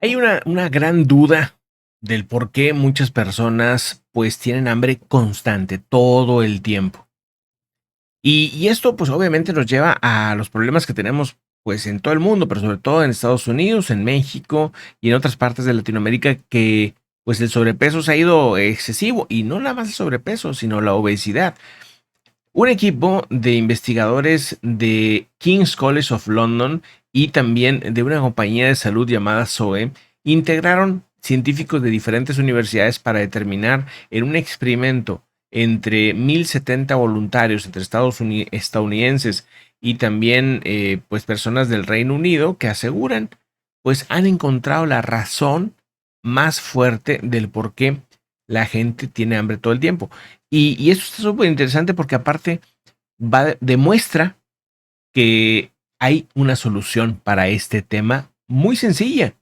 Hay una gran duda del por qué muchas personas pues tienen hambre constante todo el tiempo. Y esto pues obviamente nos lleva a los problemas que tenemos pues en todo el mundo, pero sobre todo en Estados Unidos, en México y en otras partes de Latinoamérica que pues el sobrepeso se ha ido excesivo y no nada más el sobrepeso, sino la obesidad. Un equipo de investigadores de King's College of London y también de una compañía de salud llamada Zoe integraron científicos de diferentes universidades para determinar en un experimento entre 1070 voluntarios entre estadounidenses y también pues personas del Reino Unido que aseguran pues han encontrado la razón más fuerte del por qué la gente tiene hambre todo el tiempo. Y eso está súper interesante porque aparte demuestra que hay una solución para este tema muy sencilla,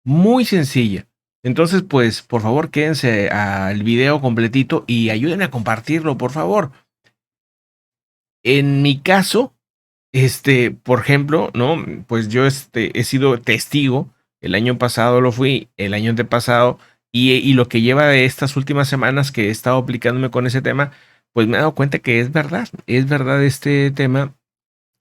muy sencilla. Entonces, pues, por favor, quédense al video completito y ayuden a compartirlo, por favor. En mi caso, por ejemplo, ¿no? Pues yo he sido testigo, el año pasado lo fui, el año antepasado, y lo que lleva de estas últimas semanas que he estado aplicándome con ese tema, pues me he dado cuenta que es verdad este tema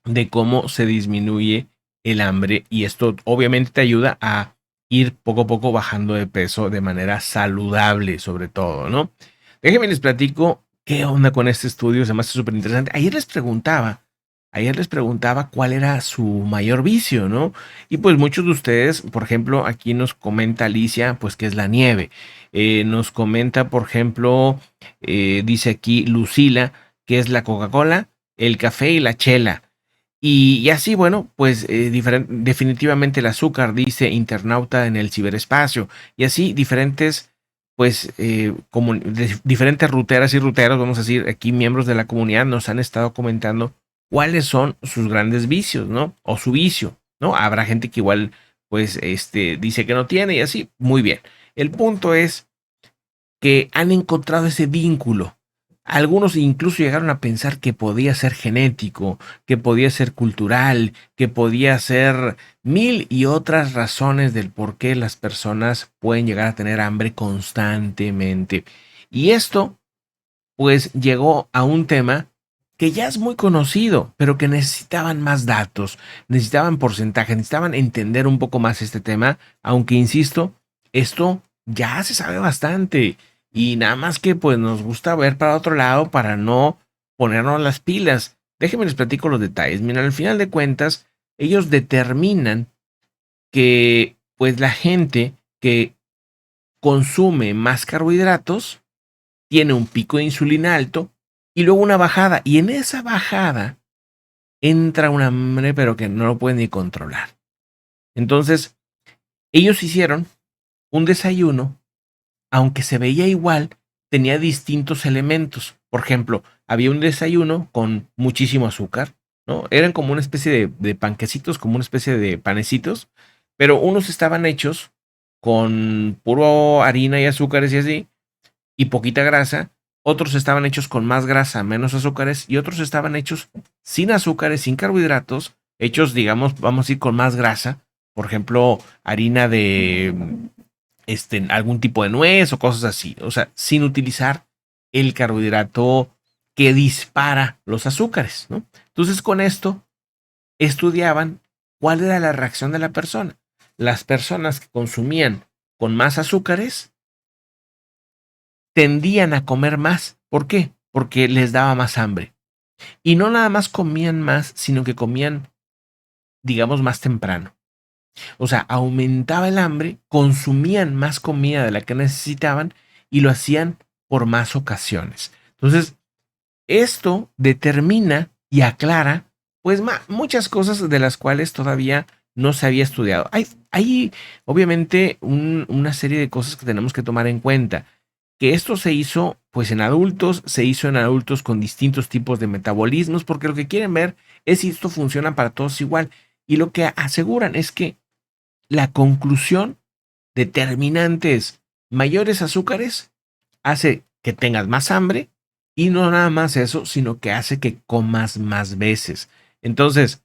de cómo se disminuye el hambre y esto obviamente te ayuda a ir poco a poco bajando de peso de manera saludable sobre todo, ¿no? Déjenme les platico qué onda con este estudio, se me hace súper interesante. Ayer les preguntaba cuál era su mayor vicio, ¿no? Y pues muchos de ustedes, por ejemplo, aquí nos comenta Alicia, pues que es la nieve. Nos comenta, por ejemplo, dice aquí Lucila, que es la Coca-Cola, el café y la chela. Y así, bueno, pues definitivamente el azúcar, dice internauta en el ciberespacio. Y así diferentes, pues, diferentes ruteras y ruteros, vamos a decir, aquí miembros de la comunidad nos han estado comentando cuáles son sus grandes vicios, ¿no? O su vicio, ¿no? Habrá gente que igual, pues, dice que no tiene y así, muy bien. El punto es que han encontrado ese vínculo. Algunos incluso llegaron a pensar que podía ser genético, que podía ser cultural, que podía ser mil y otras razones del por qué las personas pueden llegar a tener hambre constantemente. Y esto, pues, llegó a un tema que ya es muy conocido, pero que necesitaban más datos, necesitaban porcentajes, necesitaban entender un poco más este tema, aunque insisto, esto ya se sabe bastante y nada más que pues nos gusta ver para otro lado para no ponernos las pilas. Déjenme les platico los detalles. Mira, al final de cuentas, ellos determinan que pues la gente que consume más carbohidratos tiene un pico de insulina alto y luego una bajada. Y en esa bajada entra un hambre, pero que no lo pueden ni controlar. Entonces, ellos hicieron un desayuno, aunque se veía igual, tenía distintos elementos. Por ejemplo, había un desayuno con muchísimo azúcar, ¿no? Eran como una especie de panquecitos, como una especie de panecitos, pero unos estaban hechos con puro harina y azúcares y así, y poquita grasa, otros estaban hechos con más grasa, menos azúcares, y otros estaban hechos sin azúcares, sin carbohidratos, hechos, digamos, vamos a ir con más grasa, por ejemplo, harina de algún tipo de nuez o cosas así, o sea, sin utilizar el carbohidrato que dispara los azúcares, ¿no? Entonces, con esto estudiaban cuál era la reacción de la persona. Las personas que consumían con más azúcares tendían a comer más. ¿Por qué? Porque les daba más hambre. Y no nada más comían más, sino que comían, digamos, más temprano. O sea, aumentaba el hambre, consumían más comida de la que necesitaban y lo hacían por más ocasiones. Entonces, esto determina y aclara, pues, muchas cosas de las cuales todavía no se había estudiado. Hay obviamente una serie de cosas que tenemos que tomar en cuenta que esto se hizo pues en adultos, se hizo en adultos con distintos tipos de metabolismos, porque lo que quieren ver es si esto funciona para todos igual. Y lo que aseguran es que la conclusión determinante es mayores azúcares hace que tengas más hambre y no nada más eso, sino que hace que comas más veces. Entonces,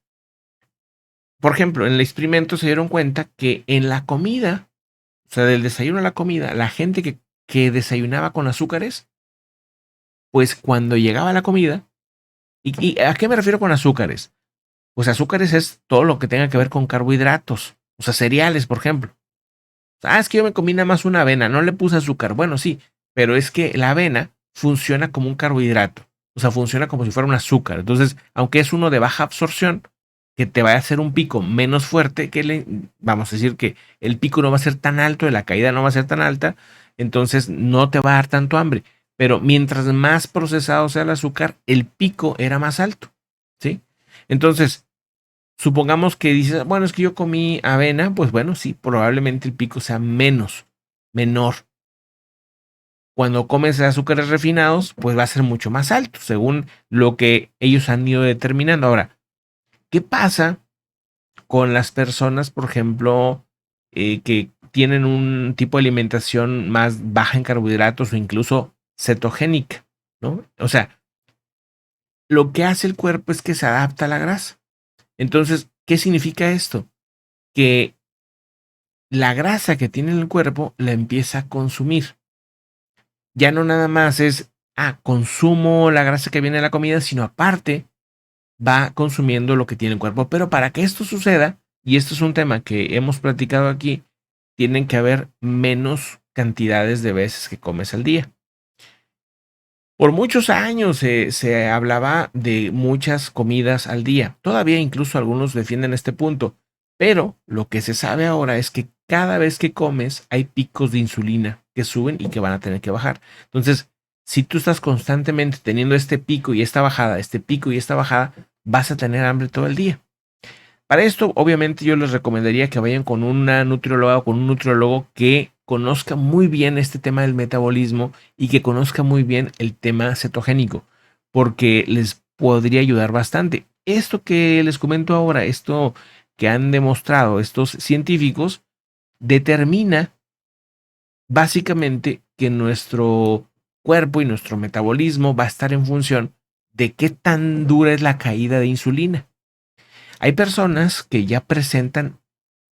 por ejemplo, en el experimento se dieron cuenta que en la comida, o sea, del desayuno a la comida, la gente que desayunaba con azúcares, pues cuando llegaba la comida, ¿y a qué me refiero con azúcares? Pues azúcares es todo lo que tenga que ver con carbohidratos, o sea, cereales, por ejemplo. Es que yo me comí nada más una avena, no le puse azúcar. Bueno, sí, pero es que la avena funciona como un carbohidrato, o sea, funciona como si fuera un azúcar. Entonces, aunque es uno de baja absorción, que te va a hacer un pico menos fuerte, vamos a decir que el pico no va a ser tan alto, y la caída no va a ser tan alta, entonces no te va a dar tanto hambre. Pero mientras más procesado sea el azúcar, el pico era más alto, ¿sí? Entonces, supongamos que dices, bueno, es que yo comí avena, pues bueno, sí, probablemente el pico sea menor. Cuando comes azúcares refinados, pues va a ser mucho más alto, según lo que ellos han ido determinando. Ahora, ¿qué pasa con las personas, por ejemplo, que tienen un tipo de alimentación más baja en carbohidratos o incluso cetogénica, ¿no? O sea, lo que hace el cuerpo es que se adapta a la grasa. Entonces, ¿qué significa esto? Que la grasa que tiene en el cuerpo la empieza a consumir. Ya no nada más es, consumo la grasa que viene de la comida, sino aparte va consumiendo lo que tiene el cuerpo. Pero para que esto suceda, y esto es un tema que hemos platicado aquí, tienen que haber menos cantidades de veces que comes al día. Por muchos años se hablaba de muchas comidas al día. Todavía incluso algunos defienden este punto. Pero lo que se sabe ahora es que cada vez que comes hay picos de insulina que suben y que van a tener que bajar. Entonces, si tú estás constantemente teniendo este pico y esta bajada, este pico y esta bajada, vas a tener hambre todo el día. Para esto, obviamente, yo les recomendaría que vayan con una nutrióloga o con un nutriólogo que conozca muy bien este tema del metabolismo y que conozca muy bien el tema cetogénico, porque les podría ayudar bastante. Esto que les comento ahora, esto que han demostrado estos científicos, determina básicamente que nuestro cuerpo y nuestro metabolismo va a estar en función de qué tan dura es la caída de insulina. Hay personas que ya presentan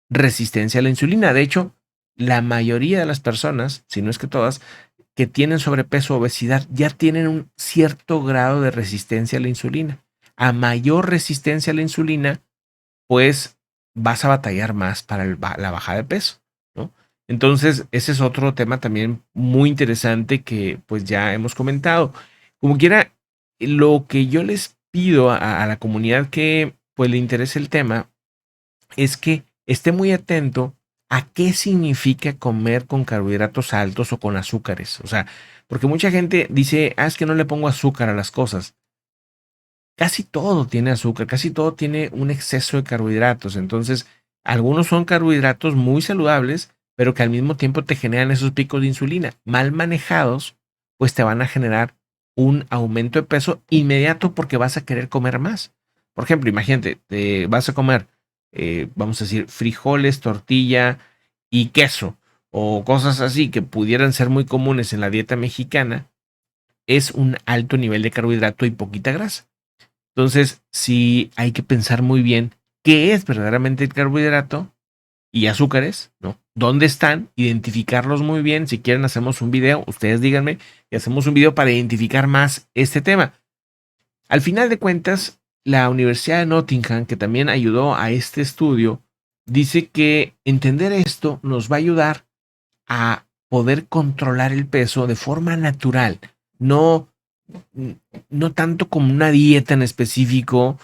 resistencia a la insulina. De hecho, la mayoría de las personas, si no es que todas, que tienen sobrepeso o obesidad ya tienen un cierto grado de resistencia a la insulina. A mayor resistencia a la insulina, pues vas a batallar más para la baja de peso, ¿no? Entonces, ese es otro tema también muy interesante que pues ya hemos comentado. Como quiera, lo que yo les pido a la comunidad que pues le interese el tema es que esté muy atento a qué significa comer con carbohidratos altos o con azúcares. O sea, porque mucha gente dice, es que no le pongo azúcar a las cosas. Casi todo tiene azúcar, casi todo tiene un exceso de carbohidratos. Entonces, algunos son carbohidratos muy saludables, pero que al mismo tiempo te generan esos picos de insulina. Mal manejados, pues te van a generar un aumento de peso inmediato porque vas a querer comer más. Por ejemplo, imagínate, te vas a comer, vamos a decir, frijoles, tortilla y queso, o cosas así que pudieran ser muy comunes en la dieta mexicana. Es un alto nivel de carbohidrato y poquita grasa. Entonces, sí hay que pensar muy bien qué es verdaderamente el carbohidrato y azúcares, ¿no? ¿Dónde están? Identificarlos muy bien. Si quieren, hacemos un video, ustedes díganme, y hacemos un video para identificar más este tema. Al final de cuentas, la Universidad de Nottingham, que también ayudó a este estudio, dice que entender esto nos va a ayudar a poder controlar el peso de forma natural, no, no tanto como una dieta en específico,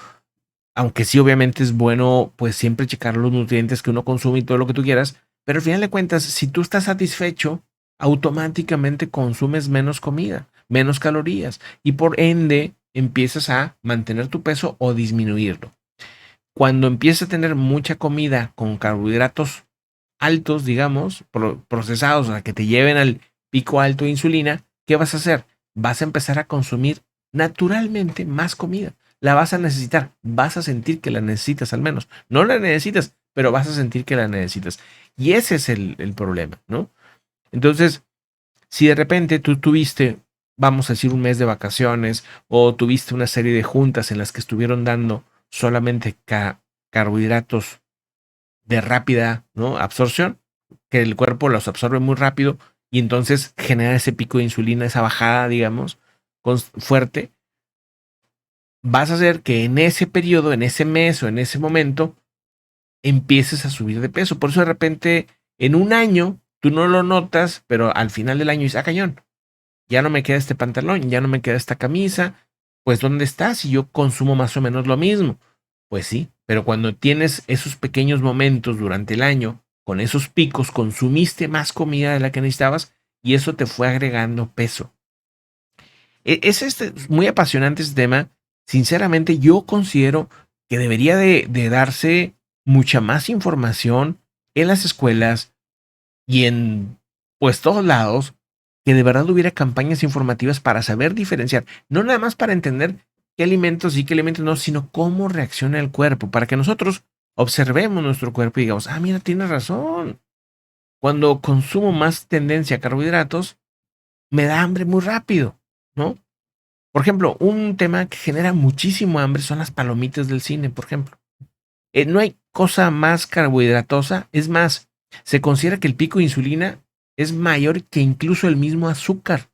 aunque sí obviamente es bueno pues siempre checar los nutrientes que uno consume y todo lo que tú quieras, pero al final de cuentas, si tú estás satisfecho, automáticamente consumes menos comida, menos calorías y por ende empiezas a mantener tu peso o disminuirlo. Cuando empiezas a tener mucha comida con carbohidratos altos, digamos, procesados, o sea, que te lleven al pico alto de insulina, ¿qué vas a hacer? Vas a empezar a consumir naturalmente más comida. La vas a necesitar, vas a sentir que la necesitas al menos. No la necesitas, pero vas a sentir que la necesitas. Y ese es el problema, ¿no? Entonces, si de repente tú tuviste, vamos a decir, un mes de vacaciones o tuviste una serie de juntas en las que estuvieron dando solamente carbohidratos de rápida, ¿no?, absorción, que el cuerpo los absorbe muy rápido y entonces genera ese pico de insulina, esa bajada, digamos, fuerte. Vas a hacer que en ese periodo, en ese mes o en ese momento, empieces a subir de peso. Por eso de repente, en un año, tú no lo notas, pero al final del año dices, ah, cañón, ya no me queda este pantalón, ya no me queda esta camisa, pues ¿dónde estás? Si yo consumo más o menos lo mismo. Pues sí, pero cuando tienes esos pequeños momentos durante el año, con esos picos, consumiste más comida de la que necesitabas y eso te fue agregando peso. Es muy apasionante este tema. Sinceramente, yo considero que debería de darse mucha más información en las escuelas y en pues todos lados, que de verdad hubiera campañas informativas para saber diferenciar, no nada más para entender qué alimentos sí, qué alimentos no, sino cómo reacciona el cuerpo, para que nosotros observemos nuestro cuerpo y digamos, ah, mira, tienes razón. Cuando consumo más tendencia a carbohidratos, me da hambre muy rápido, ¿no? Por ejemplo, un tema que genera muchísimo hambre son las palomitas del cine, por ejemplo. No hay cosa más carbohidratosa. Es más, se considera que el pico de insulina es mayor que incluso el mismo azúcar.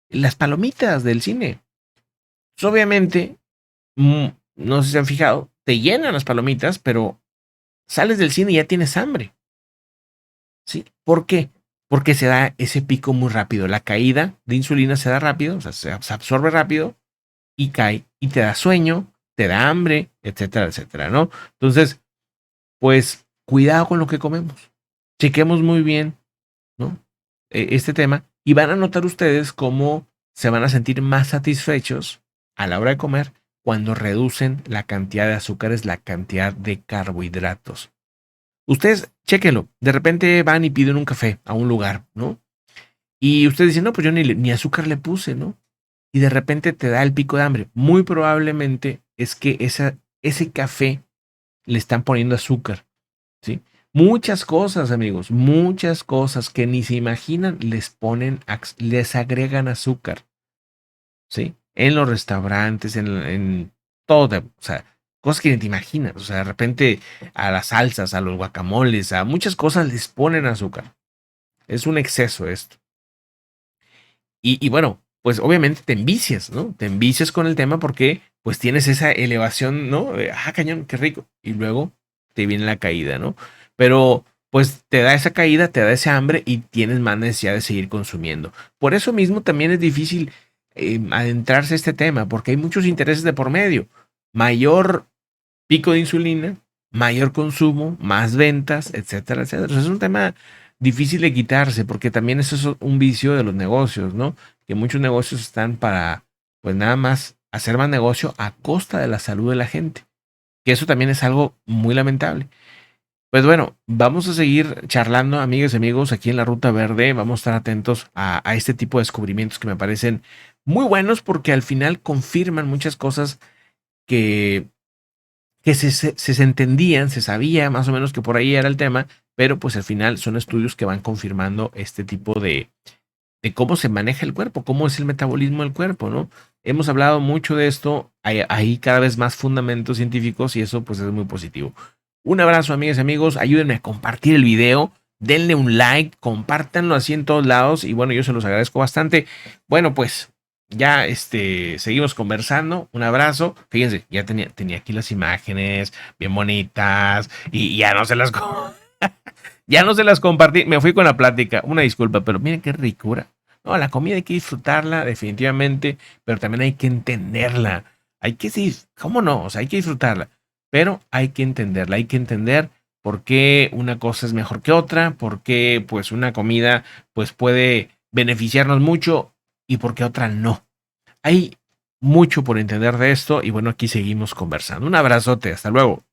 Las palomitas del cine. Pues obviamente, no sé si se han fijado, te llenan las palomitas, pero sales del cine y ya tienes hambre. ¿Sí? ¿Por qué? Porque se da ese pico muy rápido. La caída de insulina se da rápido, o sea, se absorbe rápido y cae y te da sueño, te da hambre, etcétera, etcétera, ¿no? Entonces, pues cuidado con lo que comemos. Chequemos muy bien, ¿no?, este tema y van a notar ustedes cómo se van a sentir más satisfechos a la hora de comer cuando reducen la cantidad de azúcares, la cantidad de carbohidratos. Ustedes, chéquenlo. De repente van y piden un café a un lugar, ¿no? Y ustedes dicen, no, pues yo ni azúcar le puse, ¿no? Y de repente te da el pico de hambre. Muy probablemente es que ese café le están poniendo azúcar, ¿sí? Muchas cosas, amigos, muchas cosas que ni se imaginan les agregan azúcar, ¿sí? En los restaurantes, en todo, o sea, cosas que ni te imaginas. O sea, de repente a las salsas, a los guacamoles, a muchas cosas les ponen azúcar. Es un exceso esto. Y bueno, pues obviamente te envicias, ¿no? Te envicias con el tema porque pues tienes esa elevación, ¿no? Ah, cañón, qué rico. Y luego te viene la caída, ¿no? Pero pues te da esa caída, te da ese hambre y tienes más necesidad de seguir consumiendo. Por eso mismo también es difícil adentrarse a este tema, porque hay muchos intereses de por medio. Mayor pico de insulina, mayor consumo, más ventas, etcétera, etcétera. Es un tema difícil de quitarse porque también eso es un vicio de los negocios, ¿no? Que muchos negocios están para, pues nada más hacer más negocio a costa de la salud de la gente. Que eso también es algo muy lamentable. Pues bueno, vamos a seguir charlando, amigas y amigos, aquí en la Ruta Verde. Vamos a estar atentos a este tipo de descubrimientos que me parecen muy buenos porque al final confirman muchas cosas que se entendían, se sabía más o menos que por ahí era el tema, pero pues al final son estudios que van confirmando este tipo de cómo se maneja el cuerpo, cómo es el metabolismo del cuerpo, ¿no? Hemos hablado mucho de esto, hay cada vez más fundamentos científicos y eso pues es muy positivo. Un abrazo, amigas y amigos, ayúdenme a compartir el video, denle un like, compártanlo así en todos lados y bueno, yo se los agradezco bastante. Bueno, pues ya seguimos conversando. Un abrazo. Fíjense, ya tenía aquí las imágenes bien bonitas y ya no se las ya no se las compartí. Me fui con la plática. Una disculpa, pero miren qué ricura. No, la comida hay que disfrutarla definitivamente, pero también hay que entenderla. Hay que sí, ¿cómo no? O sea, hay que disfrutarla, pero hay que entenderla. Hay que entender por qué una cosa es mejor que otra, por qué pues una comida pues puede beneficiarnos mucho y por qué otra no. Hay mucho por entender de esto y bueno, aquí seguimos conversando. Un abrazote, hasta luego.